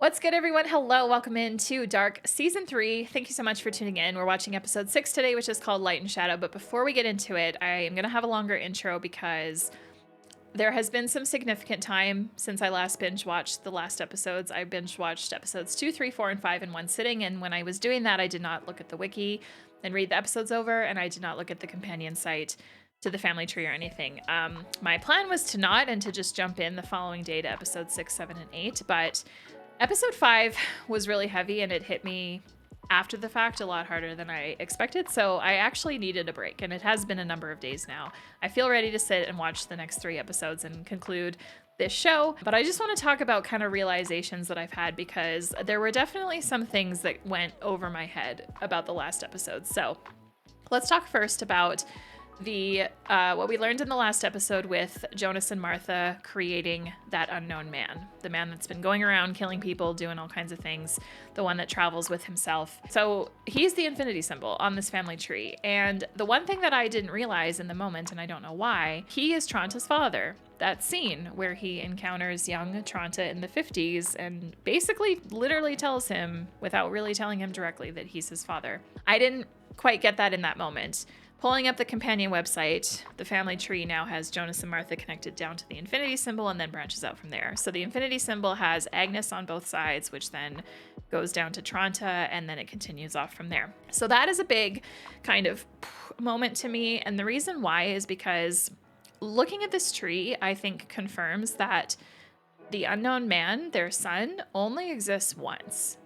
What's good, everyone? Hello, welcome into Dark Season 3. Thank you so much for tuning in. We're watching episode 6 today, which is called Light and Shadow. But before we get into it, I am going to have a longer intro because there has been some significant time since I last binge watched the last episodes. I binge watched episodes 2, 3, 4, and 5 in one sitting. And when I was doing that, I did not look at the wiki and read the episodes over, and I did not look at the companion site to the family tree or anything. My plan was to not and to just jump in the following day to episode 6, 7, and 8. But episode 5 was really heavy and it hit me after the fact a lot harder than I expected. So I actually needed a break, and it has been a number of days now. I feel ready to sit and watch the next 3 episodes and conclude this show. But I just want to talk about kind of realizations that I've had, because there were definitely some things that went over my head about the last episode. So let's talk first about the what we learned in the last episode with Jonas and Martha creating that unknown man, the man that's been going around killing people, doing all kinds of things, the one that travels with himself. So he's the infinity symbol on this family tree. And the one thing that I didn't realize in the moment, and I don't know why, he is Tranta's father. That scene where he encounters young Tranta in the 50s and basically literally tells him, without really telling him directly, that he's his father. I didn't quite get that in that moment. Pulling up the companion website, the family tree now has Jonas and Martha connected down to the infinity symbol and then branches out from there. So the infinity symbol has Agnes on both sides, which then goes down to Tranta, and then it continues off from there. So that is a big kind of moment to me. And the reason why is because looking at this tree, I think confirms that the unknown man, their son, only exists once.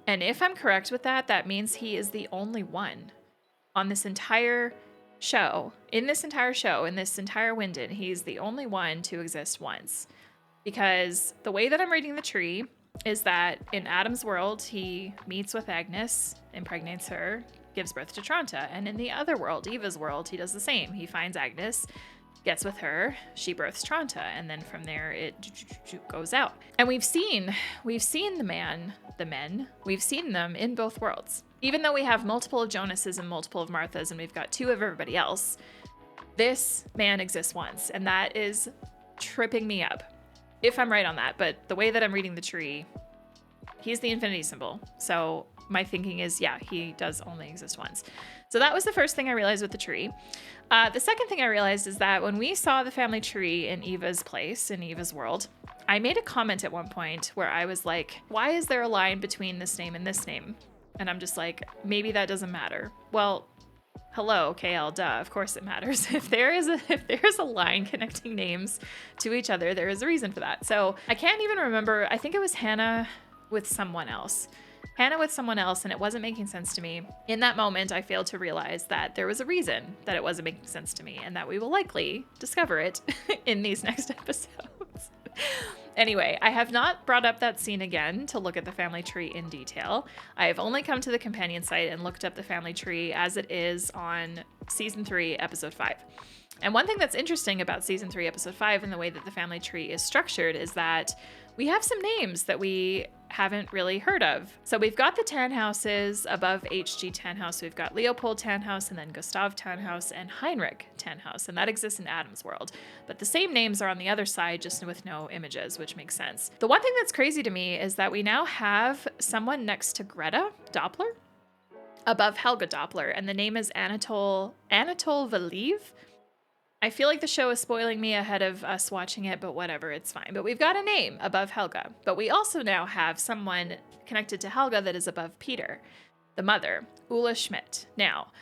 And if I'm correct with that, that means he is the only one on this entire show, in this entire Winden, he's the only one to exist once. Because the way that I'm reading the tree is that in Adam's world, he meets with Agnes, impregnates her, gives birth to Tranta. And in the other world, Eva's world, he does the same. He finds Agnes, gets with her, she births Tranta, and then from there it goes out. And we've seen the men, we've seen them in both worlds. Even though we have multiple of Jonases and multiple of Marthas, and we've got 2 of everybody else, this man exists once, and that is tripping me up, if I'm right on that. But the way that I'm reading the tree, he's the infinity symbol. So my thinking is, yeah, he does only exist once. So that was the first thing I realized with the tree. The second thing I realized is that when we saw the family tree in Eva's place, in Eva's world, I made a comment at one point where I was like, why is there a line between this name and this name? And I'm just like, maybe that doesn't matter. Well, hello, KL, duh, of course it matters. If there is a line connecting names to each other, there is a reason for that. So I can't even remember. I think it was Hannah with someone else, and it wasn't making sense to me. In that moment, I failed to realize that there was a reason that it wasn't making sense to me, and that we will likely discover it in these next episodes. Anyway, I have not brought up that scene again to look at the family tree in detail. I have only come to the companion site and looked up the family tree as it is on season 3, episode 5. And one thing that's interesting about season 3, episode 5 and the way that the family tree is structured is that we have some names that we haven't really heard of. So we've got the Tannhauses above H.G. Tannhaus. We've got Leopold Tannhaus, and then Gustav Tannhaus and Heinrich Tannhaus, and that exists in Adam's world. But the same names are on the other side, just with no images, which makes sense. The one thing that's crazy to me is that we now have someone next to Greta Doppler above Helga Doppler, and the name is Anatol Valiv. I feel like the show is spoiling me ahead of us watching it, but whatever, it's fine. But we've got a name above Helga. But we also now have someone connected to Helga that is above Peter, the mother, Ulla Schmidt. Now,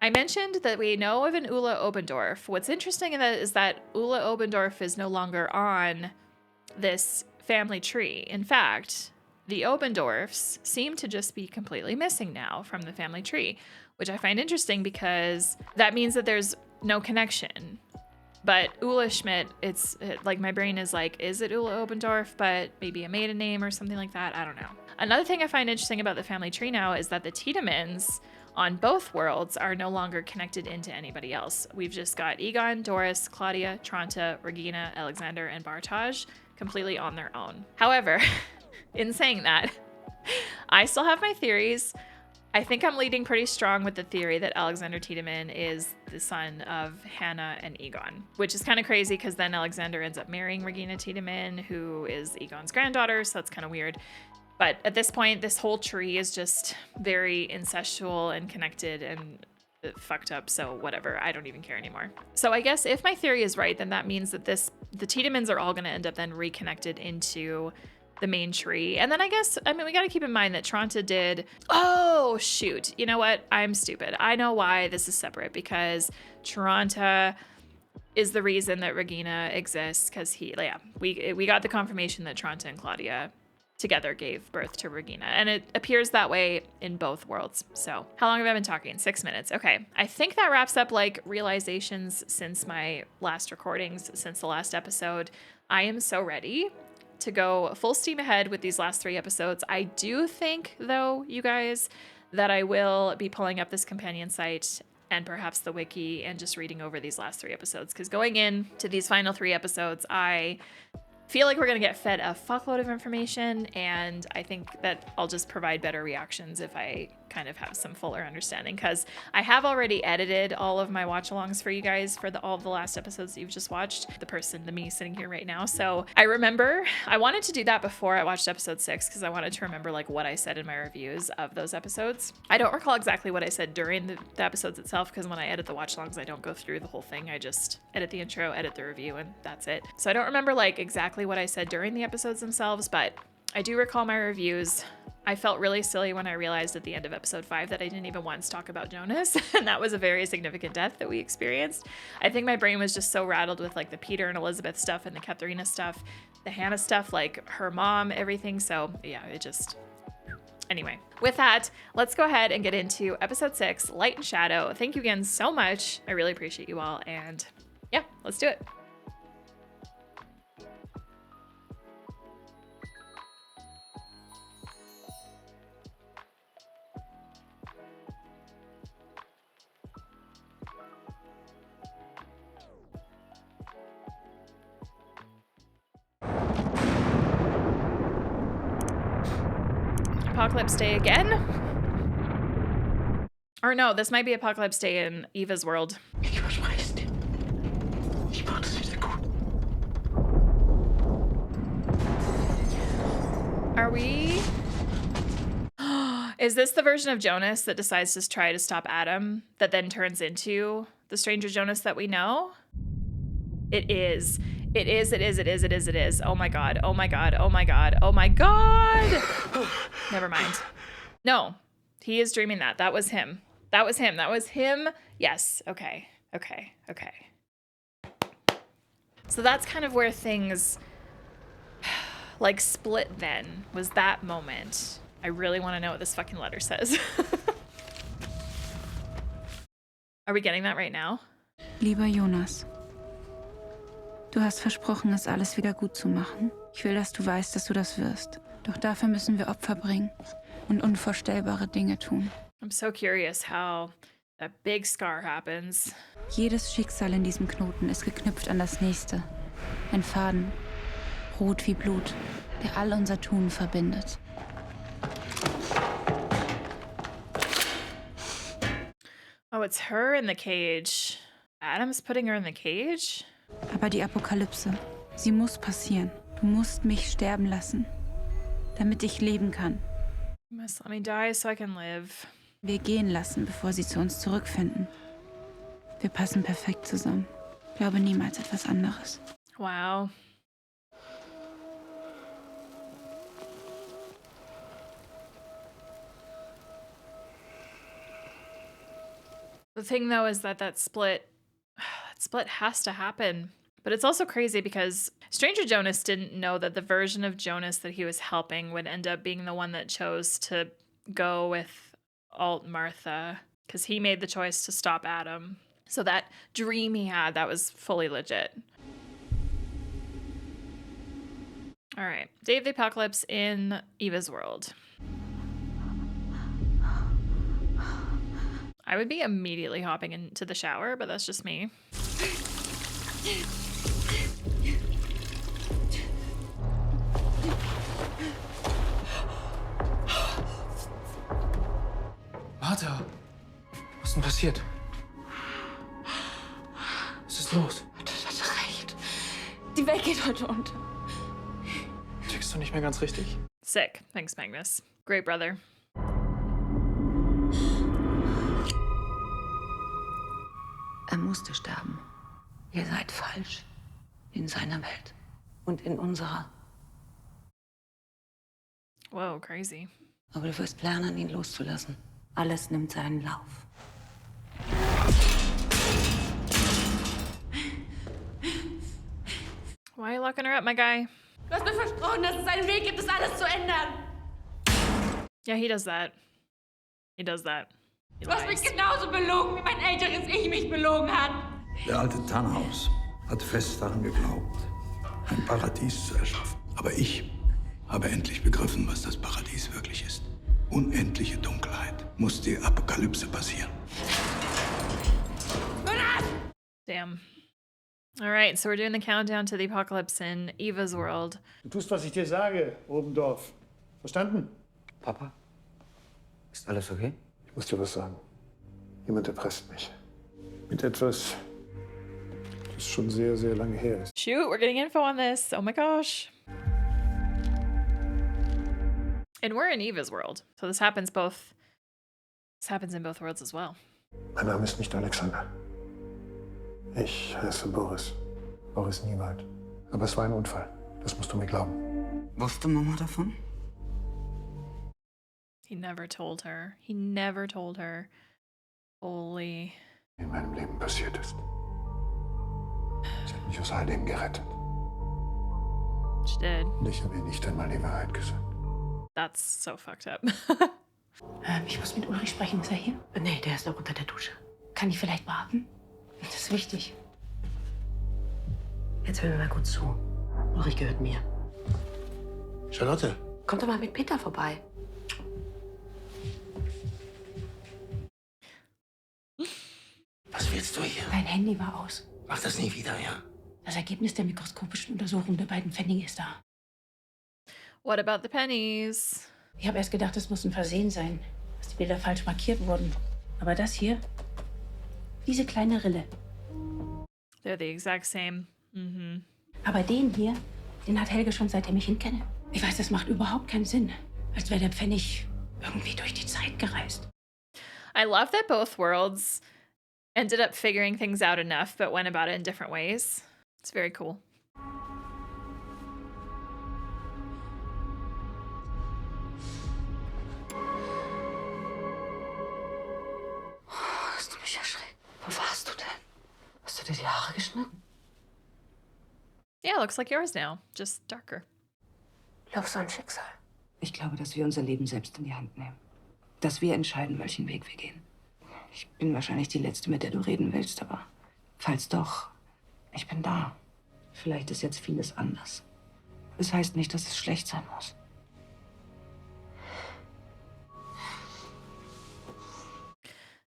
I mentioned that we know of an Ulla Obendorf. What's interesting in that is that Ulla Obendorf is no longer on this family tree. In fact, the Obendorfs seem to just be completely missing now from the family tree, which I find interesting because that means that there's no connection. But Ulla Schmidt, it's like my brain is like, is it Ulla Obendorf, but maybe a maiden name or something like that? I don't know. Another thing I find interesting about the family tree now is that the Tiedemans on both worlds are no longer connected into anybody else. We've just got Egon, Doris, Claudia, Tranta, Regina, Alexander, and Bartaj completely on their own. However, in saying that, I still have my theories. I think I'm leading pretty strong with the theory that Alexander Tiedemann is the son of Hannah and Egon, which is kind of crazy because then Alexander ends up marrying Regina Tiedemann, who is Egon's granddaughter, so that's kind of weird. But at this point, this whole tree is just very incestual and connected and fucked up, so whatever, I don't even care anymore. So I guess if my theory is right, then that means that the Tiedemanns are all going to end up then reconnected into the main tree. And then I guess, I mean, we got to keep in mind that Tronte did, oh shoot, you know what, I'm stupid. I know why this is separate, because Tronte is the reason that Regina exists, because we got the confirmation that Tronte and Claudia together gave birth to Regina, and it appears that way in both worlds. So how long have I been talking? 6 minutes. Okay, I think that wraps up like realizations since my last recordings, since the last episode. I am so ready to go full steam ahead with these last 3 episodes. I do think, though, you guys, that I will be pulling up this companion site and perhaps the wiki and just reading over these last 3 episodes, because going into these final 3 episodes, I feel like we're going to get fed a fuckload of information, and I think that I'll just provide better reactions if I kind of have some fuller understanding, because I have already edited all of my watch-alongs for you guys for all of the last episodes that you've just watched, the me sitting here right now. So I remember I wanted to do that before I watched episode 6, because I wanted to remember like what I said in my reviews of those episodes. I don't recall exactly what I said during the episodes itself, because when I edit the watch-alongs, I don't go through the whole thing. I just edit the intro, edit the review, and that's it. So I don't remember like exactly what I said during the episodes themselves, but I do recall my reviews. I felt really silly when I realized at the end of episode 5 that I didn't even once talk about Jonas, and that was a very significant death that we experienced. I think my brain was just so rattled with like the Peter and Elizabeth stuff and the Katharina stuff, the Hannah stuff, like her mom, everything. So yeah, it just... Anyway, with that, let's go ahead and get into episode 6, Light and Shadow. Thank you again so much. I really appreciate you all, and yeah, let's do it. Apocalypse Day again? Or no, this might be Apocalypse Day in Eva's world. Are we... Is this the version of Jonas that decides to try to stop Adam that then turns into the stranger Jonas that we know? It is. It is, it is, it is, it is, it is. Oh my god, oh my god, oh my god, oh my god! Never mind. No, he is dreaming that. That was him. That was him. That was him. Yes, okay, okay, okay. So that's kind of where things like split then, was that moment. I really want to know what this fucking letter says. Are we getting that right now? Lieber Jonas, du hast versprochen, es alles wieder gut zu machen. Ich will, dass du weißt, dass du das wirst. Doch dafür müssen wir Opfer bringen und unvorstellbare Dinge tun. I'm so curious how that big scar happens. Jedes Schicksal in diesem Knoten ist geknüpft an das nächste. Ein Faden, rot wie Blut, der all unser Tun verbindet. Oh, it's her in the cage. Adam's putting her in the cage? Aber die Apokalypse, sie muss passieren. Du musst mich sterben lassen, damit ich leben kann. You must let me die so I can live. Wir gehen lassen, bevor sie zu uns zurückfinden. Wir passen perfekt zusammen. Glaube niemals etwas anderes. Wow. The thing though is that split has to happen. But it's also crazy because Stranger Jonas didn't know that the version of Jonas that he was helping would end up being the one that chose to go with Alt Martha, because he made the choice to stop Adam. So that dream he had, that was fully legit. All right, Day of the Apocalypse in Eva's world. I would be immediately hopping into the shower, but that's just me. Martha, was ist denn passiert? los? Das hat recht. Die Welt geht heute unter. Tickst du nicht mehr ganz richtig? Sick. Thanks, Magnus. Great brother. Er musste sterben. Ihr seid falsch. In seiner Welt. Und in unserer. Whoa, crazy. Aber du wirst lernen, ihn loszulassen. Alles nimmt seinen Lauf. Why are you locking her up, my guy? Du hast mir versprochen, dass es einen Weg gibt, das alles zu ändern. Yeah, he does that. He does that. He Du hast mich lies. genauso belogen, wie mein älteres Ich mich belogen hat. Der alte Tannhaus hat fest daran geglaubt, ein Paradies zu erschaffen. Aber ich habe endlich begriffen, was das Paradies wirklich ist. Unendliche Dunkelheit. Muss die Apokalypse passieren. Damn. All right, so we're doing the countdown to the apocalypse in Eva's world. Du tust, was ich dir sage, Obendorf. Verstanden? Papa? Ist alles okay? Ich muss dir was sagen. Jemand erpresst mich. Mit etwas, das schon sehr, sehr lange her ist. Shoot, we're getting info on this. Oh my gosh. And we're in Eva's world. So this happens in both worlds as well. Mein Name ist nicht Alexander. Ich heiße Boris. Boris Niewald. Aber es war ein Unfall. Das musst du mir glauben. Wusste Mama davon? He never told her. He never told her. Holy. In meinem Leben passiert ist. Sie hat mich aus all dem gerettet. She did. Und ich habe ihr nicht einmal die Wahrheit gesagt. That's so fucked up. Ich muss mit Ulrich sprechen. Ist er hier? Nee, der ist noch unter der Dusche. Kann ich vielleicht warten? Das ist wichtig. Jetzt hör mir mal gut zu. Ulrich gehört mir. Charlotte. Kommt doch mal mit Peter vorbei. Was willst du hier? Dein Handy war aus. Mach das nie wieder, ja? Das Ergebnis der mikroskopischen Untersuchung der beiden Pfennige ist da. What about the pennies? Ich habe erst gedacht, es muss ein Versehen sein, dass die Bilder falsch markiert wurden. Aber das hier, diese kleine Rille. They're the exact same. Mm-hmm. Aber den hier, den hat Helge schon seitdem ich ihn kenne. Ich weiß, das macht überhaupt keinen Sinn. Als wäre der Pfennig irgendwie durch die Zeit gereist. I love that both worlds ended up figuring things out enough, but went about it in different ways. It's very cool. Hast du mich erschreckt? Wo warst du denn? Hast du dir die Haare geschnitten? Yeah, looks like yours now, just darker. Glaubst du an Schicksal? Ich glaube, dass wir unser Leben selbst in die Hand nehmen. Dass wir entscheiden, welchen Weg wir gehen. Ich bin wahrscheinlich die Letzte, mit der du reden willst, aber falls doch, ich bin da. Vielleicht ist jetzt vieles anders. Das heißt nicht, dass es schlecht sein muss.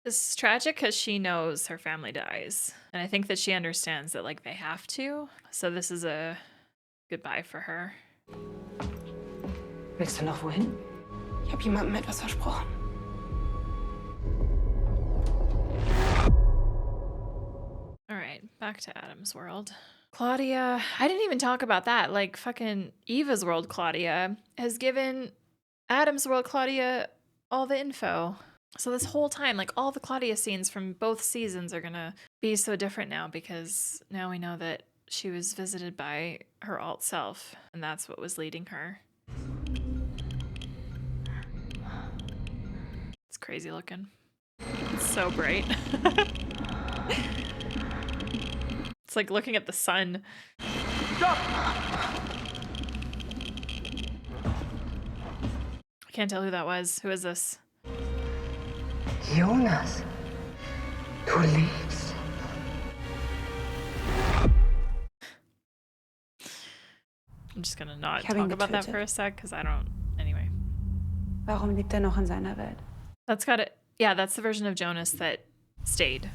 This is tragic because she knows her family dies. And I think that she understands that, like, they have to. So this is a goodbye for her. Willst du noch wohin? Ich habe jemandem etwas versprochen. All right, back to Adam's world. Claudia, I didn't even talk about that. Like, fucking Eva's world, Claudia, has given Adam's world, Claudia, all the info. So this whole time, like, all the Claudia scenes from both seasons are gonna be so different now because now we know that she was visited by her alt self, and that's what was leading her. It's crazy looking. It's so bright. It's like looking at the sun. I can't tell who that was. Who is this? Jonas, du lebst. I'm just gonna not Ich hab ihn talk about that getötet. for a sec because I don't. Anyway, Warum lebt er noch in seiner Welt? that's got it. Yeah, that's the version of Jonas that stayed,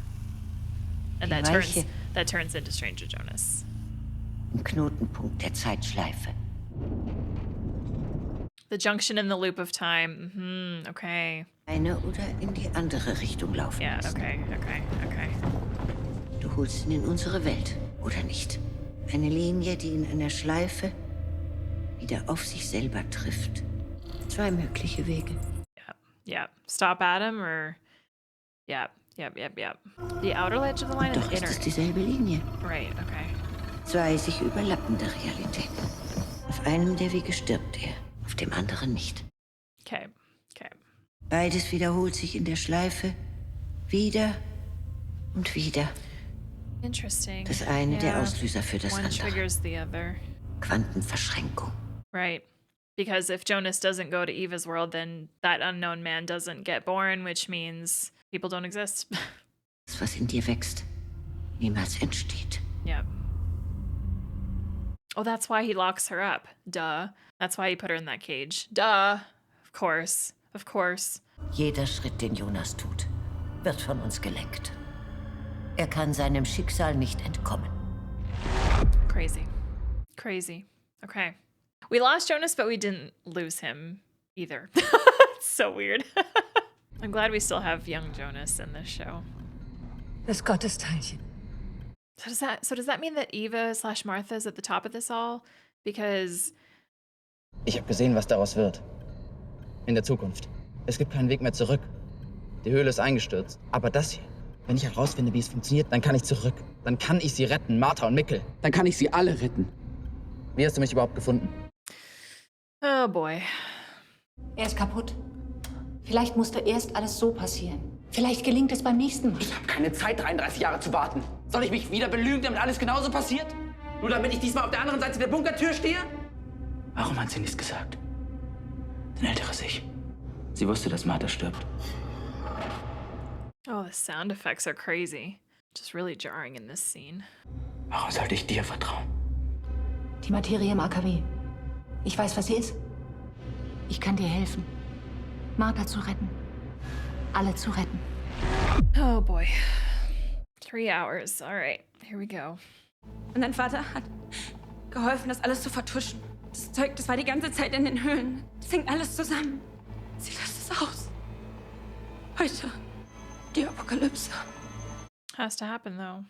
and that Welche? turns into Stranger Jonas. Im Knotenpunkt der Zeitschleife. The junction in the loop of time. Mm-hmm, okay. Eine oder in die andere Richtung laufen Yeah. lässt. Okay. Du holst ihn in unsere Welt, oder nicht? Eine Linie, die in einer Schleife wieder auf sich selber trifft. 2 mögliche Wege. Yeah. Stop Adam or... Yeah. The outer edge of the line and Doch the ist inner. es dieselbe Linie. Right, okay. 2 sich überlappende Realitäten. Auf einem der Wege stirbt er, auf dem anderen nicht. Okay. Beides wiederholt sich in der Schleife wieder und wieder. Interesting. Das eine der Auslöser für das One andere. triggers the other. Quantenverschränkung. Right. Because if Jonas doesn't go to Eva's world, then that unknown man doesn't get born, which means people don't exist. Das, was in dir wächst, niemals entsteht. Yeah. Oh, that's why he locks her up. Duh. That's why he put her in that cage. Duh. Of course. Jeder Schritt, den Jonas tut, wird von uns gelenkt. Er kann seinem Schicksal nicht entkommen. Crazy. Okay. We lost Jonas, but we didn't lose him either. It's so weird. I'm glad we still have young Jonas in this show. Das Gottesteilchen. So does that mean that Eva/Martha is at the top of this all? Because Ich habe gesehen, was daraus wird. In der Zukunft. Es gibt keinen Weg mehr zurück. Die Höhle ist eingestürzt. Aber das hier, wenn ich herausfinde, wie es funktioniert, dann kann ich zurück. Dann kann ich sie retten, Martha und Mikkel. Dann kann ich sie alle retten. Wie hast du mich überhaupt gefunden? oh boy. Er ist kaputt. Vielleicht musste erst alles so passieren. Vielleicht gelingt es beim nächsten Mal. Ich habe keine Zeit, 33 Jahre zu warten. Soll ich mich wieder belügen, damit alles genauso passiert? Nur damit ich diesmal auf der anderen Seite der Bunkertür stehe? Warum hat sie nichts gesagt? Ein älteres Ich. Sie wusste, dass Martha stirbt. Oh, the sound effects are crazy. Just really jarring in this scene. Warum sollte ich dir vertrauen? Die Materie im AKW. Ich weiß, was sie ist. Ich kann dir helfen. Martha zu retten. Alle zu retten. Oh boy. 3 hours. All right, here we go. Und dein Vater hat geholfen, das alles zu vertuschen. Das Zeug, das war die ganze Zeit in den Höhlen. Das hängt alles zusammen. Sie löst es aus. Heute. Die Apokalypse. Has to happen though.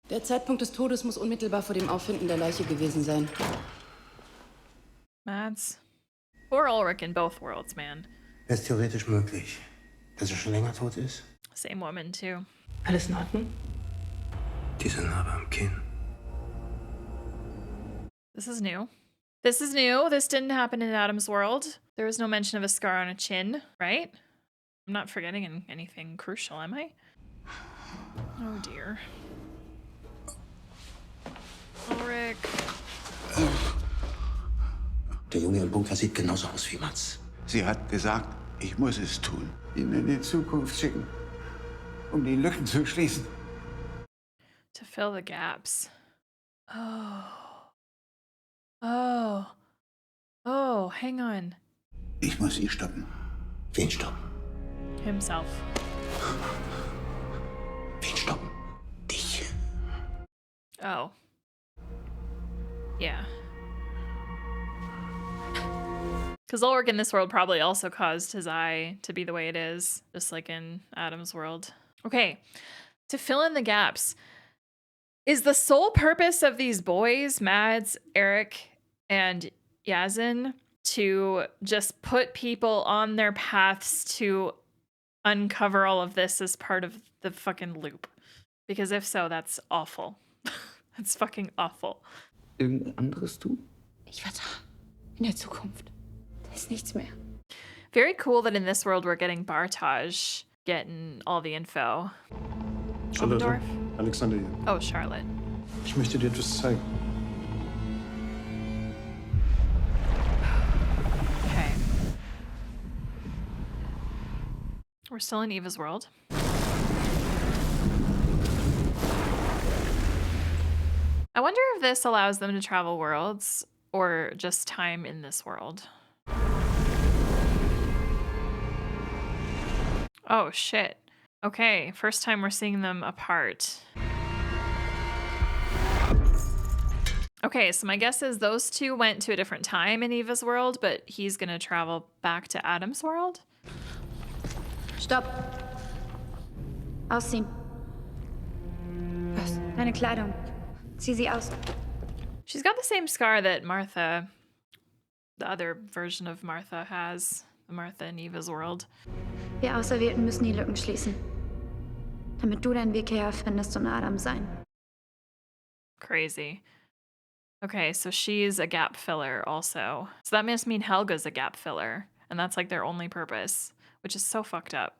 Der Zeitpunkt des Todes muss unmittelbar vor dem Auffinden der Leiche gewesen sein. Mads. Or Ulrich in both worlds, man. Wäre es theoretisch möglich, dass er schon länger tot ist? Same woman too. Alles in Ordnung? Diese Narbe am Kinn. This is new. This didn't happen in Adam's world. There was no mention of a scar on a chin, right? I'm not forgetting anything crucial, am I? Oh dear. Ulrich. Der Junge im Bunker sieht genauso aus wie Mats. Sie hat gesagt, ich muss es tun. Ihn in die Zukunft schicken, um die Lücken zu schließen. To fill the gaps. Oh, hang on. Ich muss sie stoppen. Wen stoppen? Himself. Wen stoppen? Dich. Oh. Yeah. Because Ulrich in this world probably also caused his eye to be the way it is, just like in Adam's world. Okay, to fill in the gaps, is the sole purpose of these boys, Mads, Eric, and Yazin, to just put people on their paths to uncover all of this as part of the fucking loop? Because if so, that's awful. That's fucking awful. Irgendwas anderes tun? Ich war da. In der Zukunft. Da ist nichts mehr. Very cool that in this world we're getting Bartosz getting all the info. Charlotte, Obendorf? Alexander hier. Oh, Charlotte. Ich möchte dir etwas zeigen. Okay. We're still in Eva's world. I wonder if this allows them to travel worlds or just time in this world. Oh, shit. Okay, first time we're seeing them apart. Okay, so my guess is those two went to a different time in Eva's world, but he's gonna travel back to Adam's world? Stopp. Ausziehen. Was? Nein, deine Kleidung. Zieh sie aus. She's got the same scar that Martha, the other version of Martha, has. Martha in Eva's world. Wir Auserwählten müssen die Lücken schließen. Damit du deinen Weg hierher findest und Adam sein. Crazy. Okay, so she's a gap filler also. So that must mean Helga's a gap filler. And that's like their only purpose, which is so fucked up.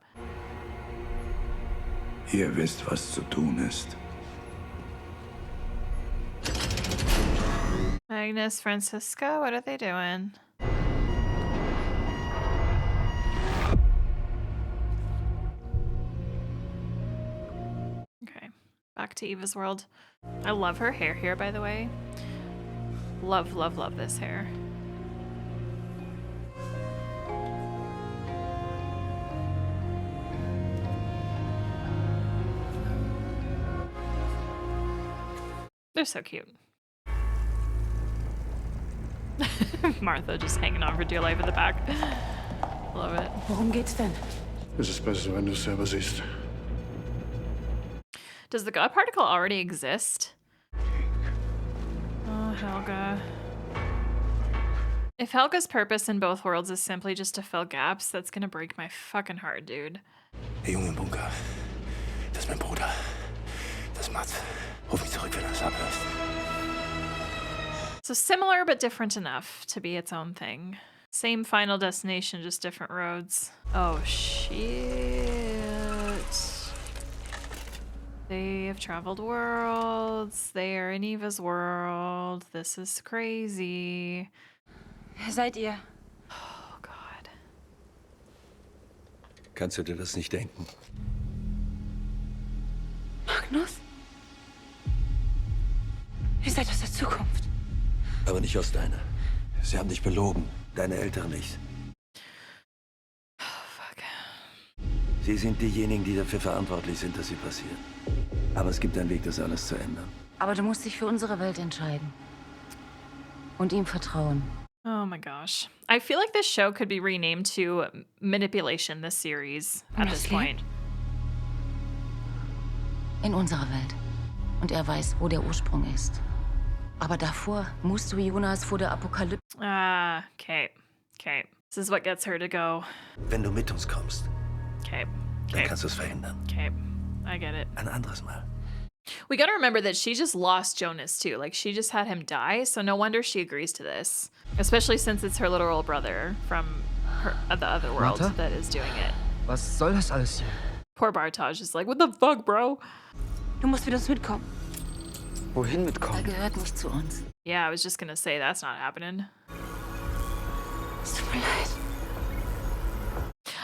Ihr wisst, was zu tun ist. Agnes, Francisca, what are they doing? Okay, back to Eva's world. I love her hair here, by the way. Love, love, love this hair. They're so cute. Martha just hanging on for dear life in the back. Love it. Worum geht's denn? Es ist besser, wenn du es selber siehst. Does the God particle already exist? Oh, Helga. If Helga's purpose in both worlds is simply just to fill gaps, that's gonna break my fucking heart, dude. Der Junge im Bunker. Das ist mein Bruder. Das ist Mats. Ruf mich zurück, wenn du es abhörst. So similar but different enough to be its own thing. Same final destination, just different roads. Oh shit. They have traveled worlds. They are in Eva's world. This is crazy. Wer seid ihr? Oh God. Kannst du dir das nicht denken? Magnus? Ihr seid aus der Zukunft. Aber nicht aus deiner. Sie haben dich belogen. Deine Eltern nicht. Oh, fuck. Sie sind diejenigen, die dafür verantwortlich sind, dass sie passieren. Aber es gibt einen Weg, das alles zu ändern. Aber du musst dich für unsere Welt entscheiden. Und ihm vertrauen. Oh my gosh. I feel like this show could be renamed to Manipulation, this series, at this point. In unserer Welt. Und er weiß, wo der Ursprung ist. Aber davor musst du Jonas vor der Apokalypse... Ah, okay. Okay. This is what gets her to go. Wenn du mit uns kommst, Okay. dann kannst du es verhindern. Okay. I get it. Ein anderes Mal. We gotta remember that she just lost Jonas too. Like, she just had him die, so no wonder she agrees to this. Especially since it's her literal brother from the other world Martha? that is doing it. Was soll das alles hier? Poor Bartosz is like, what the fuck, bro? Du musst mit uns mitkommen. Wohin mitkommen? gehört nicht zu uns. Yeah, I was just gonna say that's not happening. Es tut mir leid.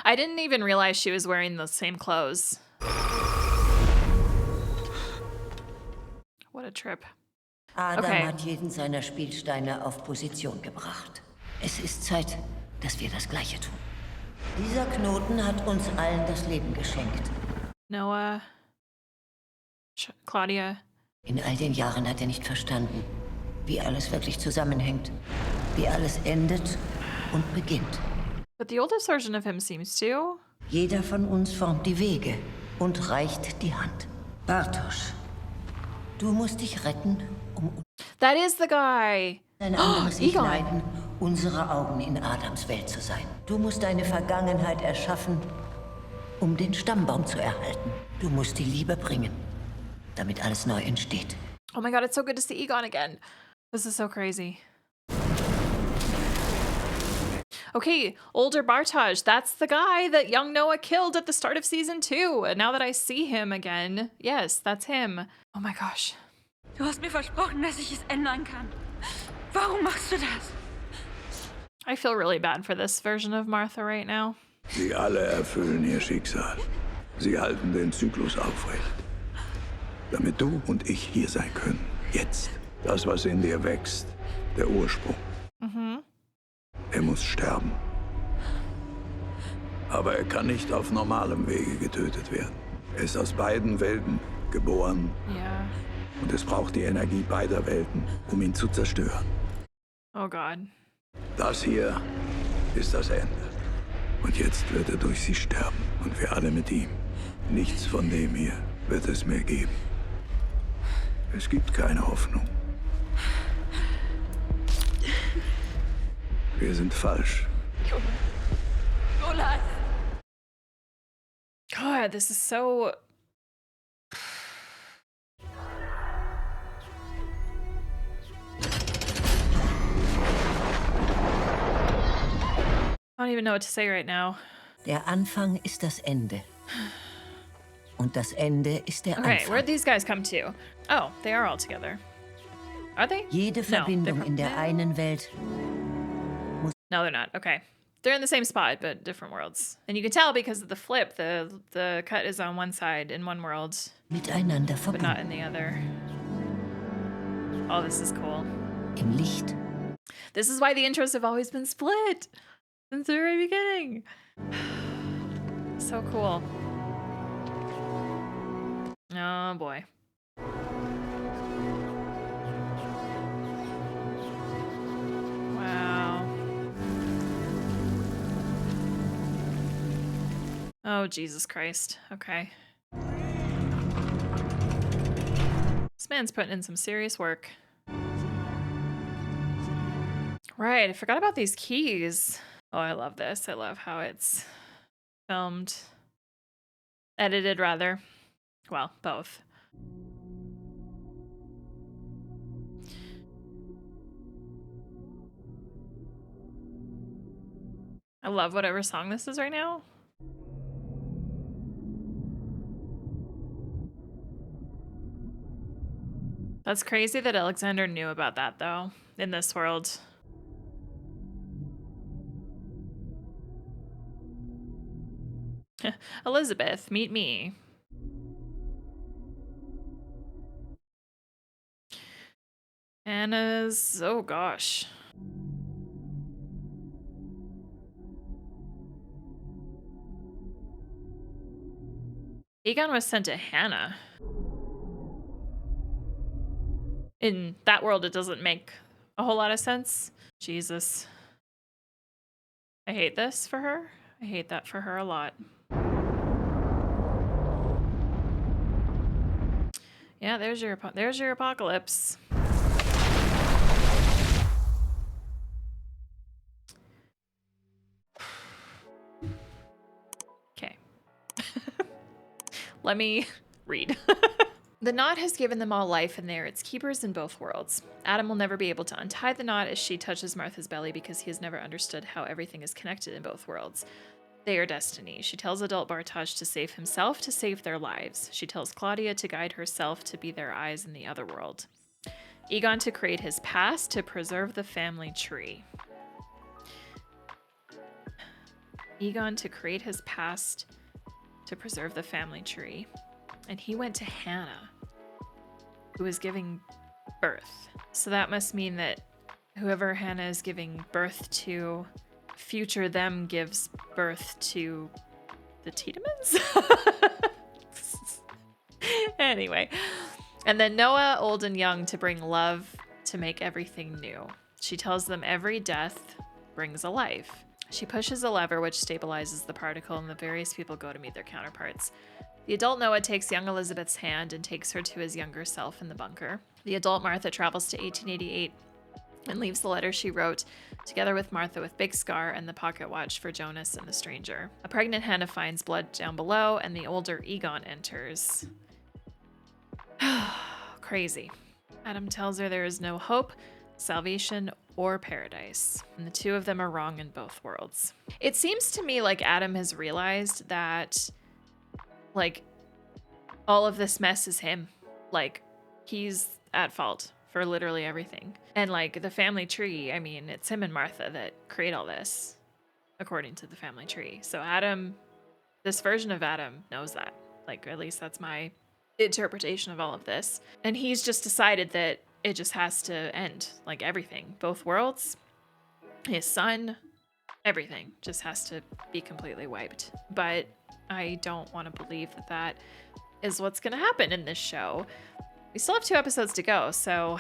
I didn't even realize she was wearing the same clothes. What a trip. Adam Okay. hat jeden seiner Spielsteine auf Position gebracht. Es ist Zeit, dass wir das Gleiche tun. Dieser Knoten hat uns allen das Leben geschenkt. Noah. Claudia. In all den Jahren hat er nicht verstanden, wie alles wirklich zusammenhängt, wie alles endet und beginnt. But the oldest version of him seems to. Jeder von uns formt die Wege und reicht die Hand. Bartosz, du musst dich retten, um That is the guy. ein anderes Ich Egon. leiden, unsere Augen in Adams Welt zu sein. Du musst deine Vergangenheit erschaffen, um den Stammbaum zu erhalten. Du musst die Liebe bringen, damit alles neu entsteht. Oh my god, it's so good to see Egon again. This is so crazy. Okay, older Bartosz. That's the guy that young Noah killed at the start of season 2. And now that I see him again, yes, that's him. Oh my gosh. Du hast mir versprochen, dass ich es ändern kann. Warum machst du das? I feel really bad for this version of Martha right now. Sie alle erfüllen ihr Schicksal. Sie halten den Zyklus aufrecht. Damit du und ich hier sein können. Jetzt. Das, was in dir wächst. Der Ursprung. Mhm. Er muss sterben. Aber er kann nicht auf normalem Wege getötet werden. Er ist aus beiden Welten geboren. Yeah. Und es braucht die Energie beider Welten, um ihn zu zerstören. Oh god. Das hier ist das Ende. Und jetzt wird er durch sie sterben. Und wir alle mit ihm. Nichts von dem hier wird es mehr geben. Es gibt keine Hoffnung. Wir sind falsch. God, this is so... I don't even know what to say right now. Der Anfang ist das Ende. Und das Ende ist der Okay, Anfang. where'd these guys come to? Oh, they are all together. Are they? Jede Verbindung in der einen Welt. No, they're not. Okay. They're in the same spot, but different worlds. And you can tell because of the flip, the cut is on one side in one world, Miteinander but not verbunden. in the other. Oh, this is cool. Im Licht. This is why the intros have always been split since the very beginning. So cool. Oh boy. Wow. Oh, Jesus Christ. Okay. This man's putting in some serious work. Right, I forgot about these keys. Oh, I love this. I love how it's filmed. Edited, rather. Well, both. I love whatever song this is right now. That's crazy that Alexander knew about that, though, in this world. Elizabeth, meet me. Anna's... oh gosh. Egon was sent to Hannah. In that world, it doesn't make a whole lot of sense. Jesus. I hate this for her. I hate that for her a lot. Yeah, there's your apocalypse. Okay. Let me read. The knot has given them all life, and they are its keepers in both worlds. Adam will never be able to untie the knot as she touches Martha's belly because he has never understood how everything is connected in both worlds. They are destiny. She tells adult Bartosz to save himself to save their lives. She tells Claudia to guide herself to be their eyes in the other world. Egon to create his past to preserve the family tree. Egon to create his past to preserve the family tree. And he went to Hannah, who was giving birth. So that must mean that whoever Hannah is giving birth to, future them gives birth to the Tiedemans? Anyway. And then Noah, old and young, to bring love, to make everything new. She tells them every death brings a life. She pushes a lever which stabilizes the particle, and the various people go to meet their counterparts. The adult Noah takes young Elizabeth's hand and takes her to his younger self in the bunker. The adult Martha travels to 1888 and leaves the letter she wrote, together with Martha with Big Scar and the pocket watch for Jonas and the stranger. A pregnant Hannah finds blood down below, and the older Egon enters. Crazy. Adam tells her there is no hope, salvation, or paradise, and the two of them are wrong in both worlds. It seems to me like Adam has realized that, like, all of this mess is him. Like, he's at fault for literally everything. And, like, the family tree, I mean, it's him and Martha that create all this, according to the family tree. So Adam, this version of Adam knows that. Like, at least that's my interpretation of all of this. And he's just decided that it just has to end. Like, everything. Both worlds, his son, everything just has to be completely wiped. But I don't want to believe that that is what's going to happen in this show. We still have 2 episodes to go, so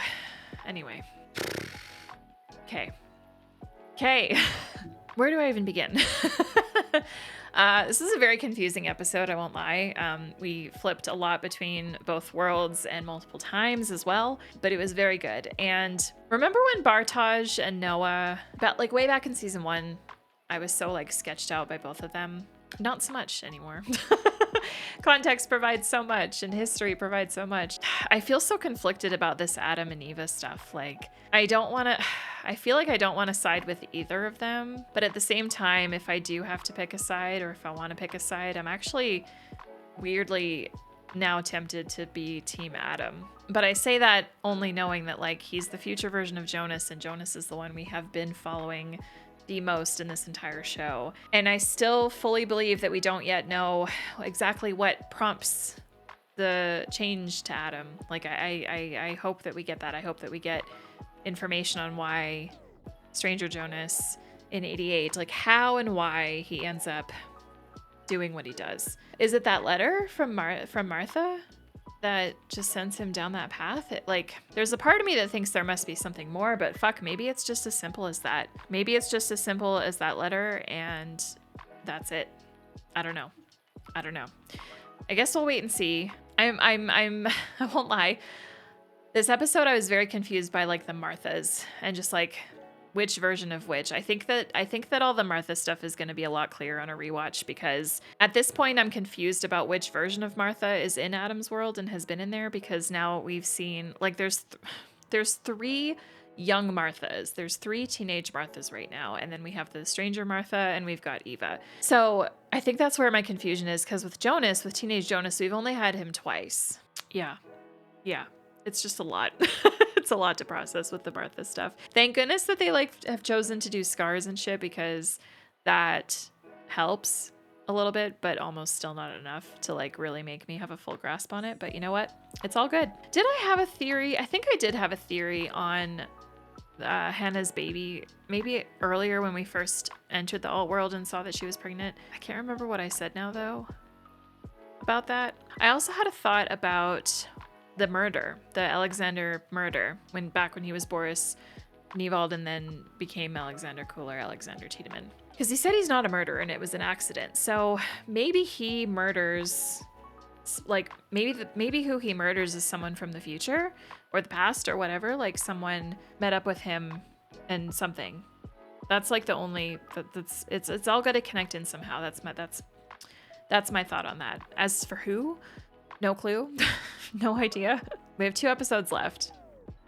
anyway. Okay. Where do I even begin? This is a very confusing episode, I won't lie. We flipped a lot between both worlds and multiple times as well, but it was very good. And remember when Bartaj and Noah, like way back in season 1, I was so like sketched out by both of them. Not so much anymore. Context provides so much and history provides so much. I feel so conflicted about this Adam and Eva stuff. Like, I feel like I don't want to side with either of them. But at the same time, if I do have to pick a side, or if I want to pick a side, I'm actually weirdly now tempted to be Team Adam. But I say that only knowing that like he's the future version of Jonas, and Jonas is the one we have been following the most in this entire show. And I still fully believe that we don't yet know exactly what prompts the change to Adam. Like I hope that we get that. I hope that we get information on why Stranger Jonas in 88, like how and why he ends up doing what he does. Is it that letter from Martha that just sends him down that path? There's a part of me that thinks there must be something more, but fuck, maybe it's just as simple as that. Maybe it's just as simple as that letter and that's it. I don't know. I guess we'll wait and see. I won't lie. This episode I was very confused by like the Marthas and just like which version of which. I think that all the Martha stuff is going to be a lot clearer on a rewatch, because at this point I'm confused about which version of Martha is in Adam's world and has been in there, because now we've seen like there's 3 young Marthas. There's 3 teenage Marthas right now, and then we have the stranger Martha and we've got Eva. So I think that's where my confusion is, because with teenage Jonas, we've only had him twice. Yeah. It's just a lot. It's a lot to process with the Martha stuff. Thank goodness that they have chosen to do scars and shit, because that helps a little bit, but almost still not enough to like really make me have a full grasp on it. But you know what? It's all good. Did I have a theory? I think I did have a theory on Hannah's baby, maybe earlier when we first entered the alt world and saw that she was pregnant. I can't remember what I said now though about that. I also had a thought about the murder, the Alexander murder, back when he was Boris Niewald and then became Alexander Kuhler, Alexander Tiedemann. Because he said he's not a murderer and it was an accident. So maybe he murders, like maybe who he murders is someone from the future or the past or whatever. Like someone met up with him and something. That's like the only it's all got to connect in somehow. That's my thought on that. As for who, no clue. No idea. We have 2 episodes left.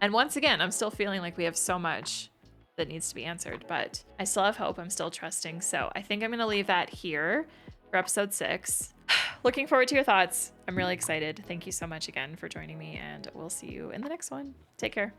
And once again, I'm still feeling like we have so much that needs to be answered, but I still have hope. I'm still trusting. So I think I'm going to leave that here for episode 6. Looking forward to your thoughts. I'm really excited. Thank you so much again for joining me, and we'll see you in the next one. Take care.